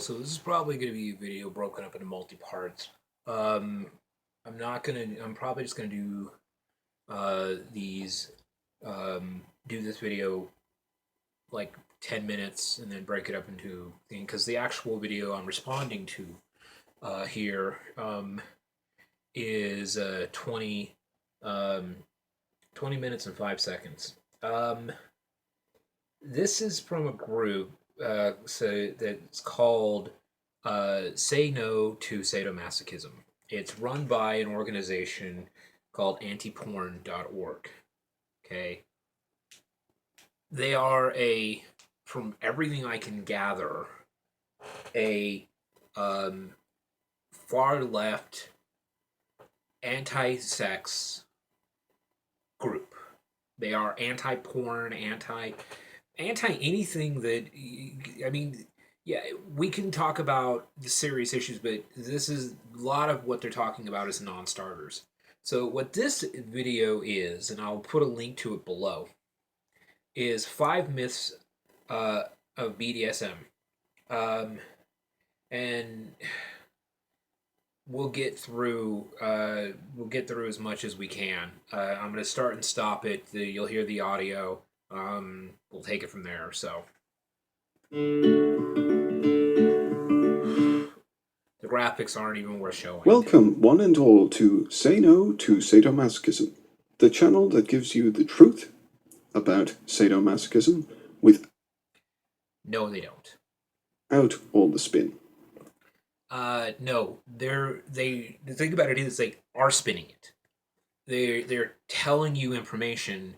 So this is probably going to be a video broken up into multi-parts. Um, I'm probably just going to do these, do this video like 10 minutes and then break it up into things because the actual video I'm responding to here is 20 minutes and 5 seconds. This is from a group that's called Say No to Sadomasochism. It's run by an organization called antiporn.org. Okay. They are from everything I can gather, a far left anti sex group. They are anti porn, anti anything that, I mean, yeah, we can talk about the serious issues, but this is a lot of what they're talking about is non-starters. So what this video is, and I'll put a link to it below, is 5 myths of BDSM, and we'll get through as much as we can. I'm going to start and stop it. You'll hear the audio. We'll take it from there. So the graphics aren't even worth showing. Welcome, one and all, to Say No to Sadomasochism, the channel that gives you the truth about sadomasochism with No, they don't. out all the spin. No, the thing about it is they are spinning it. They're telling you information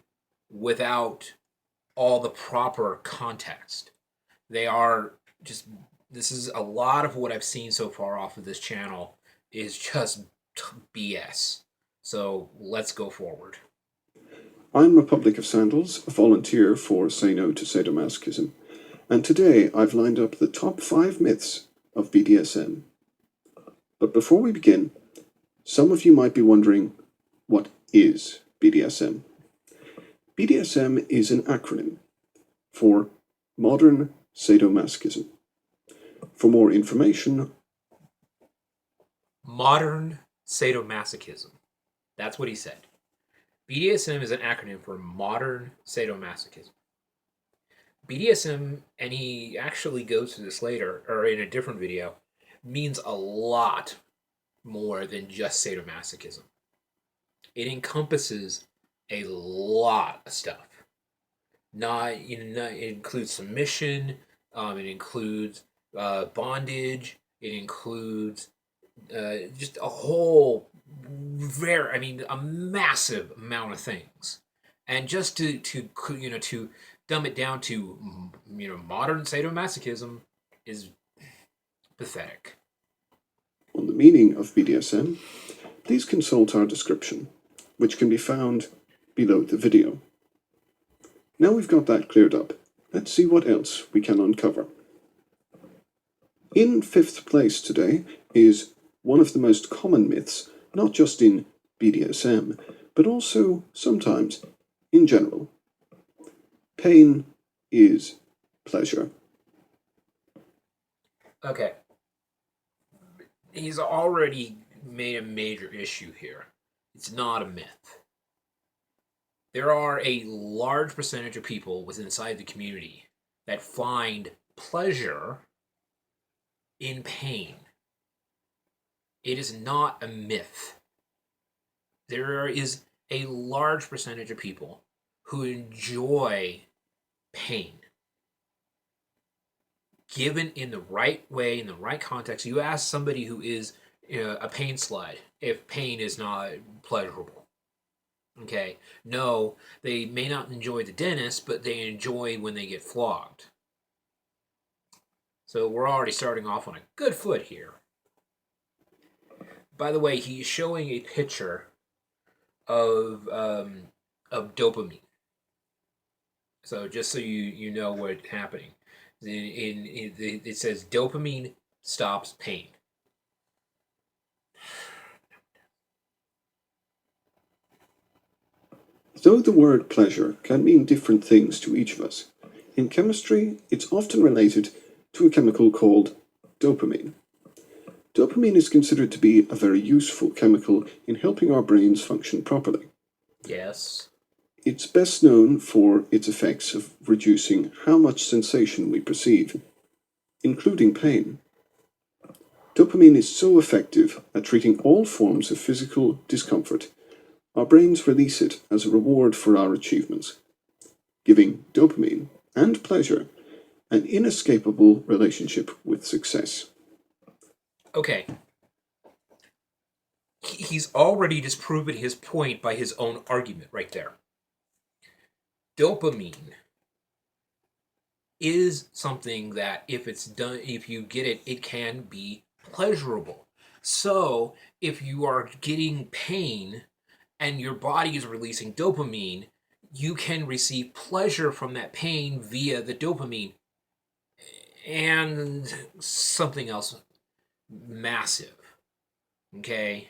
without all the proper context. They are just, this is a lot of what I've seen so far off of this channel is just BS. So let's go forward. I'm Republic of Sandals, a volunteer for Say No to Sadomasochism, and today I've lined up the top 5 myths of BDSM. But before we begin, some of you might be wondering, what is BDSM? BDSM is an acronym for Modern Sadomasochism. For more information, Modern sadomasochism. That's what he said. BDSM is an acronym for Modern Sadomasochism. BDSM, and he actually goes through this later, or in a different video, means a lot more than just sadomasochism. It encompasses a lot of stuff. It includes submission. It includes bondage. It includes just a whole a massive amount of things. And just to dumb it down to modern sadomasochism is pathetic. On the meaning of BDSM, please consult our description, which can be found below the video. Now we've got that cleared up, let's see what else we can uncover. In 5th place today is one of the most common myths, not just in BDSM, but also sometimes in general. Pain is pleasure. Okay. He's already made a major issue here. It's not a myth. There are a large percentage of people within inside the community that find pleasure in pain. It is not a myth. There is a large percentage of people who enjoy pain. Given in the right way, in the right context, you ask somebody who is a pain slide if pain is not pleasurable. Okay, no, they may not enjoy the dentist, but they enjoy when they get flogged. So we're already starting off on a good foot here. By the way, he's showing a picture of dopamine. So just so you know what's happening. It says dopamine stops pain. Though the word pleasure can mean different things to each of us, in chemistry it's often related to a chemical called dopamine. Dopamine is considered to be a very useful chemical in helping our brains function properly. Yes. It's best known for its effects of reducing how much sensation we perceive, including pain. Dopamine is so effective at treating all forms of physical discomfort, our brains release it as a reward for our achievements, giving dopamine and pleasure an inescapable relationship with success. Okay. He's already disproven his point by his own argument right there. Dopamine is something that if it's done, if you get it, it can be pleasurable. So if you are getting pain and your body is releasing dopamine, you can receive pleasure from that pain via the dopamine. And something else massive. Okay?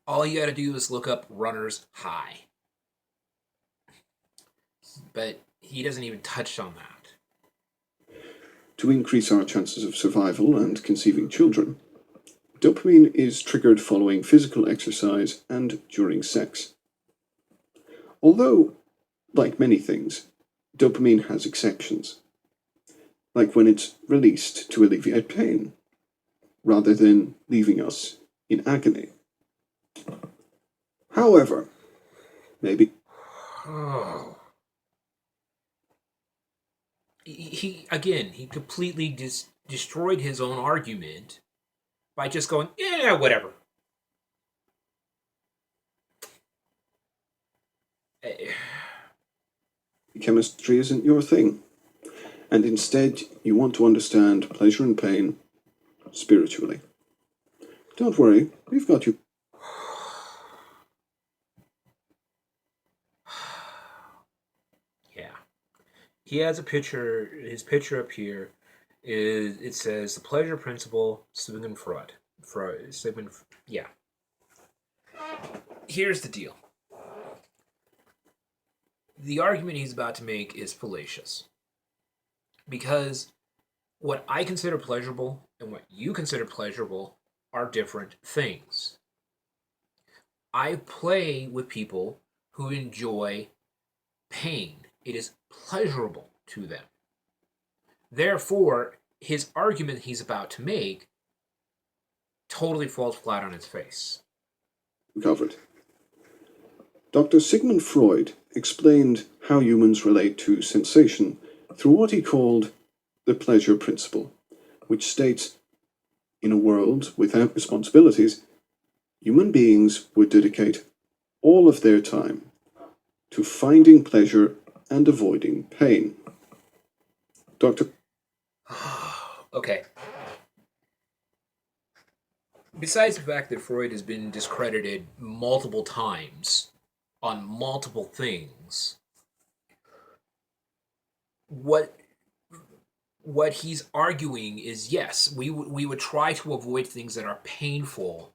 All you gotta do is look up runner's high. But he doesn't even touch on that. To increase our chances of survival and conceiving children, dopamine is triggered following physical exercise and during sex. Although, like many things, dopamine has exceptions, like when it's released to alleviate pain, rather than leaving us in agony. However, maybe Oh. He completely destroyed his own argument by just going, yeah, whatever. chemistry isn't your thing, and instead you want to understand pleasure and pain spiritually. Don't worry, we've got you. Yeah. He has a picture, his picture up here is, it says, the pleasure principle, Sigmund Freud. Yeah. Here's the deal. The argument he's about to make is fallacious. Because what I consider pleasurable and what you consider pleasurable are different things. I play with people who enjoy pain. It is pleasurable to them. Therefore, his argument he's about to make totally falls flat on its face. Covered. Dr. Sigmund Freud explained how humans relate to sensation through what he called the pleasure principle, which states, in a world without responsibilities, human beings would dedicate all of their time to finding pleasure and avoiding pain. Dr. Okay. Besides the fact that Freud has been discredited multiple times on multiple things, what he's arguing is, yes, we would try to avoid things that are painful,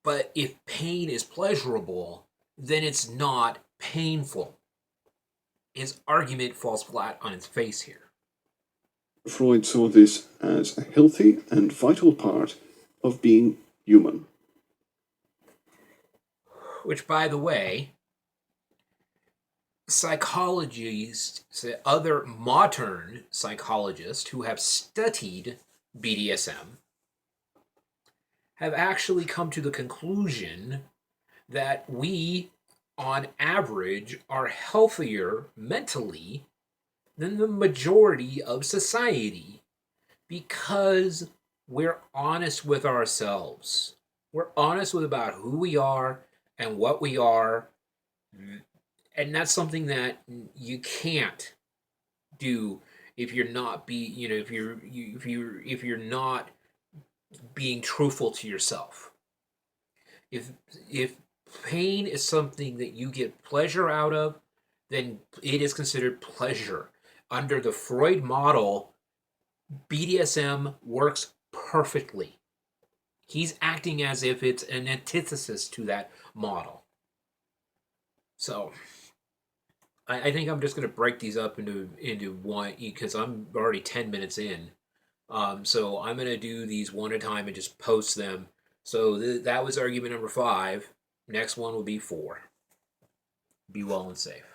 but if pain is pleasurable, then it's not painful. His argument falls flat on its face here. Freud saw this as a healthy and vital part of being human. Which, by the way, psychologists, other modern psychologists who have studied BDSM, have actually come to the conclusion that we, on average, are healthier mentally than the majority of society because we're honest with ourselves. We're honest about who we are and what we are, and that's something that you can't do if you're not if you're not being truthful to yourself. If pain is something that you get pleasure out of, then it is considered pleasure. Under the Freud model, BDSM works perfectly. He's acting as if it's an antithesis to that model. So, I think I'm just going to break these up into one because I'm already 10 minutes in. So I'm going to do these one at a time and just post them. So that was argument number 5. Next one will be 4. Be well and safe.